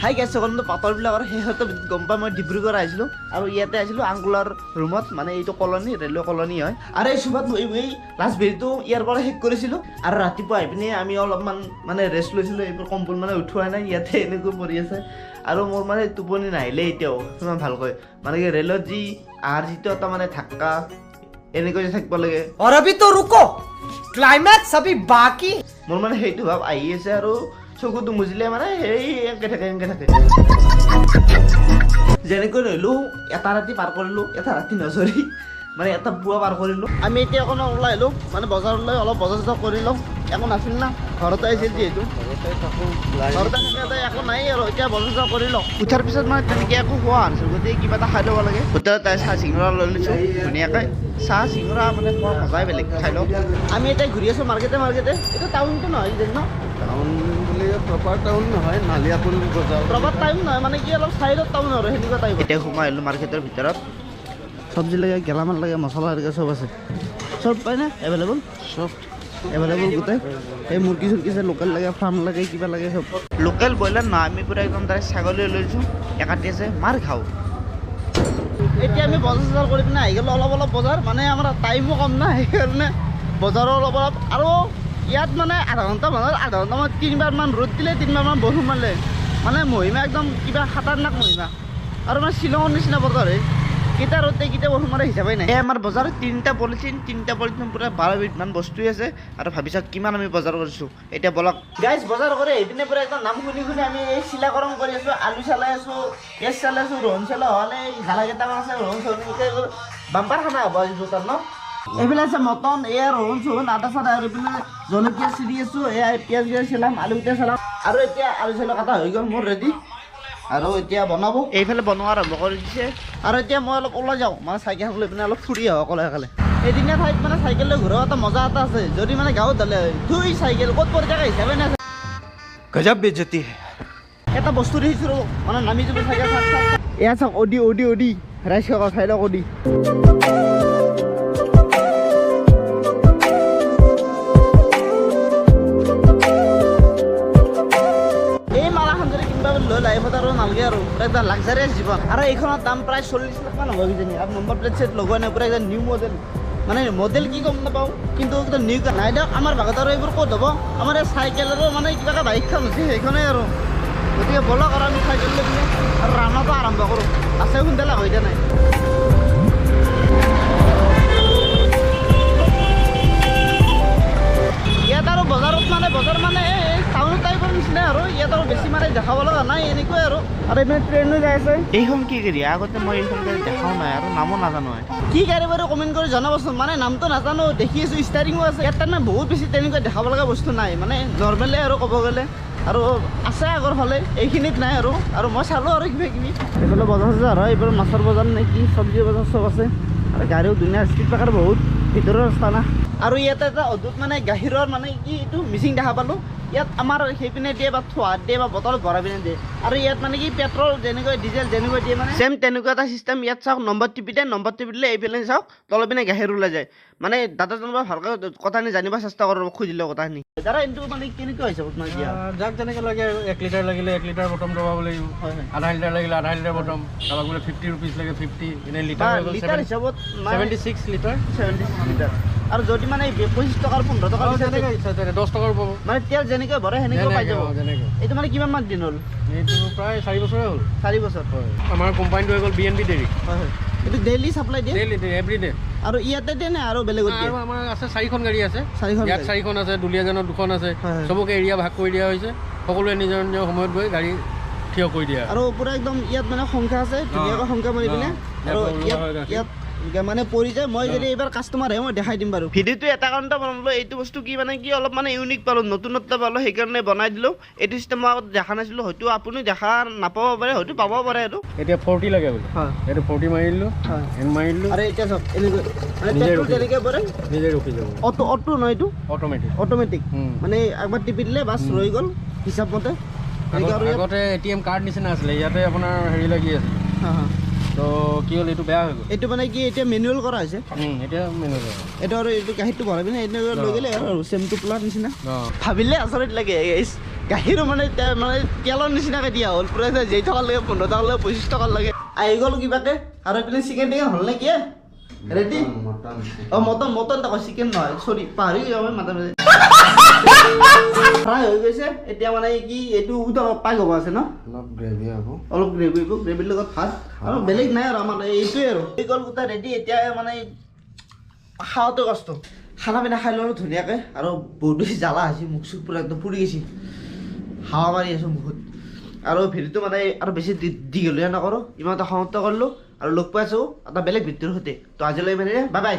hi guys সকলো পাতৰবিলাকৰ শেষতে গম পাই মই ডিব্ৰুগড় আহিছিলোঁ আৰু ইয়াতে আহিছিলোঁ আংগুলাৰ ৰুমত মানে এইটো কলনী ৰেলৱে কলনী হয় আৰু এই চুবাত এই লাষ্ট ভিডিঅ'টো ইয়াৰ পৰা শেষ কৰিছিলোঁ আৰু ৰাতিপুৱা আহি পিনে আমি অলপমান মানে ৰেষ্ট লৈছিলোঁ এইবোৰ কম্বল মানে উঠোৱা নাই ইয়াতে এনেকৈ পৰি আছে আৰু মোৰ মানে টোপনি নাহিলে এতিয়াও ইমান ভালকৈ মানে কি ৰেলত যি আহাৰ যিটো এটা মানে ধাক্কা এনেকৈ থাকিব লাগে और अभी तो रुको क्लाइमैक्स अभी बाकी মোৰ মানে সেইটো ভাৱ আহি আছে আৰু চকুটো মুজিলে মানে সেই এনেকৈ থাকে যেনেকৈ ৰহিলোঁ এটা ৰাতি পাৰ কৰিলোঁ এটা ৰাতি নচৰি মানে এটা পুৱা পাৰ কৰিলোঁ আমি এতিয়া অকণ ওলাই আহিলোঁ মানে বজাৰলৈ অলপ বজাৰ চজাৰ কৰি লওঁ একো নাছিল না ঘৰতে আহিছিল যিহেতু ঘৰতে থাকে একো নাই আৰু এতিয়া বজাৰ চজাৰ কৰি লওঁ উঠাৰ পিছত মানে তেনেকৈ একো খোৱা নাছিল গতিকে কিবা এটা খাই ল'ব লাগে হোটেলত তাই চাহ চিঙৰা লৈ লৈছোঁ ধুনীয়াকৈ চাহ চিঙৰা মানে খোৱা মজাই বেলেগ খাই লওঁ আমি এতিয়া ঘূৰি আছোঁ মাৰ্কেটে এইটো টাউনটো নহয় যেন ন টাউন বুলি প্ৰপাৰ টাউন নহয় নালিয়াপুল বজাৰ প্ৰপাৰ টাউন নহয় মানে কি অলপ চাইডত টাউন আৰু সেনেকুৱা টাইপ এতিয়া সোমাই আহিলোঁ মাৰ্কেটৰ ভিতৰত চব্জি লাগে গেলামাল লাগে মছলা লাগে চব আছে চব পায়নে এভেইলেবল চব এভেইলেবল গোটেই এই মুৰ্গী চুৰ্গী আছে লোকেল লাগে ফাৰ্ম লাগে কিবা লাগে চব লোকেল ব্ৰইলাৰ নহয় আমি পূৰা একদম তাৰে ছাগলী লৈছোঁ একাটি আছে মাৰ খাওঁ এতিয়া আমি বজাৰ চজাৰ কৰি পিনে আহি গ'লোঁ অলপ বজাৰ মানে আমাৰ টাইমো কম না সেইকাৰণে বজাৰো অলপ আৰু ইয়াত মানে আধা ঘণ্টামানত তিনিবাৰমান ৰ'দ দিলে তিনিবাৰমান বৰষুণ মাৰিলে মানে মহিমা একদম কিবা খাতাৰনাক মহিমা আৰু মানে শ্বিলঙৰ নিচিনা বতৰ কেইটা ৰ'দে কেইটা বৰষুণ মাৰে হিচাপেই নাই আমাৰ বজাৰত তিনিটা পলিথিন পূৰা 12 বিধমান বস্তুৱেই আছে আৰু ভাবিছা কিমান আমি বজাৰ কৰিছোঁ এতিয়া বলক গাইজ বজাৰ কৰি এইপিনে পূৰা একদম নাম শুনি আমি এই চিলা গৰম কৰি আছোঁ আলু চালাই আছোঁ পিঁয়াজ চালাই আছোঁ ৰহুন চালা হ'লে জ্বালা কেইটামান আছে ৰহুন চহুন বাম্পাৰ খানা হ'ব আজি দুটাৰ ন এইবিলাক আছে মটন এয়া ৰহুন চহুন আদা চাদা আৰু এইপিনে জলকীয়া চিৰি আছোঁ এয়া পিঁয়াজ চালাম আলুকেইটা চালাম আৰু এতিয়া আলু চালু কাটা হৈ গ'ল মোৰ ৰেডি আৰু এতিয়া বনাব এইফালে বনোৱা আৰম্ভ কৰি দিছে আৰু এতিয়া মই অলপ ওলাই যাওঁ মানে চাইকেলখন লৈ পিনে অলপ ফুৰি আহোঁ অকলে এদিনীয়া ঠাইত মানে চাইকেল লৈ ঘূৰা এটা মজা এটা আছে যদি মানে গাঁৱত হ'লে ধুই চাইকেল ক'ত পৰি থাকে হিচাপে নাই गजब बेइज्जती है এটা বস্তু দেখিছোঁ মানে নামি যাব চাইকেল এয়া চাওক অডি ৰাইজ চাই লওক অডি লাইফত আৰু নালাগে আৰু পুৰা একদম লাক্সাৰিয়াছ জীৱন আৰু এইখনৰ দাম প্ৰায় 40 লাখ মান হ'ব কিজানি আৰু নম্বৰ প্লেট চেট লগোৱা নাই পুৰা একদম নিউ মডেল মানে মডেল কি গম নাপাওঁ কিন্তু একদম নিউ নাই দিয়ক আমাৰ ভাগত আৰু এইবোৰ ক'ত হ'ব আমাৰ এই চাইকেলৰো মানে কিবা এটা বাইকখন হৈছে সেইখনেই আৰু গতিকে বলক আৰু আমি চাইকেল লৈ পিনে আৰু ৰাওনাটো আৰম্ভ কৰোঁ আছে সোনকালে হৈ দিয়া নাই ইয়াত আৰু বজাৰত মানে টাউন টাইপৰ নিচিনা আৰু ইয়াত আৰু বেছি মানে দেখাব লগা নাই এনেকুৱাই আৰু এইপিনে ট্ৰেইনো যাই আছে এইখন কি গাড়ী আগতে মই এইখন গাড়ী দেখাও নাই আৰু নামো নাজানো কি গাড়ী বাৰু কমেণ্ট কৰি জনাবচোন মানে নামটো নাজানো দেখি আছোঁ ষ্টাৰিঙো আছে ইয়াত তাৰমানে বহুত বেছি তেনেকুৱা দেখাব লগা বস্তু নাই মানে নৰ্মেলে আৰু ক'ব গ'লে আৰু আছে আগৰ ফালে এইখিনিত নাই আৰু মই চালোঁ আৰু কিবা এইফালে বজাৰ চজাৰ হয় এইফালে মাছৰ বজাৰ নে কি চব্জি বজাৰ চব আছে আৰু গাড়ীও ধুনীয়া স্পীড ব্ৰেকাৰ বহুত ভিতৰৰ ৰাস্তা না আৰু ইয়াতে এটা অদ্ভুত মানে গাখীৰৰ মানে কি এইটো মিচিং দেখা পালোঁ ইয়াত আমাৰ সেইপিনে দিয়ে বা থোৱাত দিয়ে বা বটলত ভৰাই পিনে দিয়ে আৰু ইয়াত মানে কি পেট্ৰল যেনেকৈ ডিজেল যেনেকৈ দিয়ে মানে চেম তেনেকুৱা এটা চিষ্টেম ইয়াত চাওক নম্বৰ টিপি দিলে এইফালে চাওক তলৰ পিনে গাখীৰ ওলাই যায় মানে দাদাজনৰ পৰা ভালকৈ কথাখিনি জানিব চেষ্টা কৰোঁ খুজিলে কথাখিনি দাদা এইটো মানে কেনেকুৱা হৈছে আপোনাৰ দিয়া যাক যেনেকৈ লাগে 1 লিটাৰ লাগিলে 1 লিটাৰ বটম দবাব লাগিব আধা লিটাৰ লাগিলে আধা লিটাৰ বটম কাৰোবাক বোলে 50 ৰুপিজ লাগে 50 এনে লিটাৰ হিচাপত 76 লিটাৰ আৰু যদি মানে 25 টকাৰ 15 টকাৰ 10 টকাৰ পাব মানে তেল যেনেকৈ ভৰে সেনেকৈ পাই যাব এইটো মানে কিমান মান দিন হ'ল এইটো প্ৰায় 4 বছৰে হ'ল 4 বছৰ হয় আমাৰ কোম্পানীটো হৈ গ'ল BNB ডেইৰী হয় এইটো ডেইলি সাপ্লাই দিয়ে ডেইলি এভৰিডে আৰু ইয়াতে দিয়ে নে আৰু বেলেগত দিয়ে আমাৰ আছে 4খন গাড়ী আছে ইয়াত 4খন আছে দুলীয়াজানত 2খন আছে সবকে এৰিয়া ভাগ কৰি দিয়া হৈছে সকলোৱে নিজৰ নিজৰ সময়ত গৈ গাড়ী থিয় কৰি দিয়া আৰু পুৰা একদম ইয়াত মানে সংখ্যা আছে ধুনীয়াকৈ সংখ্যা মাৰি পিনে আৰু ইয়াত মানে পৰি যায় মই যদি এইবাৰ কাষ্টমাৰ আহে মই দেখাই দিম বাৰু ভিডিঅ'টো এটা কাৰণতে বনালোঁ এইটো বস্তু কি মানে কি অলপ মানে ইউনিক পালোঁ নতুনত্ব পালোঁ সেইকাৰণে বনাই দিলোঁ এইটো চিষ্টেম মই আগত দেখা নাছিলোঁ হয়তো আপুনি দেখা নাপাব পাৰে হয়তো পাব পাৰে এইটো এতিয়া 40 লাগে বোলে এইটো 40 মাৰি দিলোঁ এন মাৰি দিলোঁ আৰু এতিয়া চাওক এনেকৈ মানে পেট্ৰল যেনেকৈ পৰে নিজে ৰখি যাব অটো নহয় এইটো অট'মেটিক মানে একবাৰ টিপি দিলে বাছ ৰৈ গ'ল হিচাপ মতে আগতে ATM কাৰ্ড নিচিনা আছিলে ইয়াতে আপোনাৰ হেৰি লাগি আছে তো কি হ'ল এইটো বেয়া হৈ গ'ল এইটো মানে কি এতিয়া মেনুৱেল কৰা হৈছে এতিয়া মেনুৱেল এইটো আৰু এইটো গাখীৰটো ভৰাই পিনে এইটো লৈ গ'লে আৰু চেমটো প্লাৰ নিচিনা ভাবিলে আচৰিত লাগে গাখীৰো মানে মানে তেলৰ নিচিনাকৈ দিয়া হ'ল পূৰা যেই টকা লাগে 15 টকা লাগে 25 টকা লাগে আহি গ'ল কিবাকে আৰু এইপিনে চিকেন টিকেন হ'ল নে কি ৰেডি অঁ মটন তাকো চিকেন নহয় চৰি পাহৰি যাব মাজে মাজে ফ্ৰাই হৈ গৈছে এতিয়া মানে কি এইটো পাই যাব আছে ন অলপ গ্ৰেভি হ'ব অলপ গ্ৰেভি হ'ব গ্ৰেভিৰ লগত ভাত আৰু বেলেগ নাই আৰু আমাৰ এইটোৱে আৰু এই গ'ল গোটা ৰেডি এতিয়া মানে খাওঁতে কষ্ট খানা পিনা খাই ল'লোঁ ধুনীয়াকৈ আৰু বহুত বেছি জ্বালা হৈছে মুখ চুখ পূৰা একদম পুৰি গৈছে হাৱা মাৰি আছোঁ মুখত আৰু ভিডিঅ'টো মানে আৰু বেছি দীঘলীয়া নকৰোঁ ইমানটা সমাপ্ত কৰিলোঁ আৰু লগ পাইছোঁ এটা বেলেগ ভিডিঅ'ৰ সৈতে তো আজিলৈ মানে বাই বাই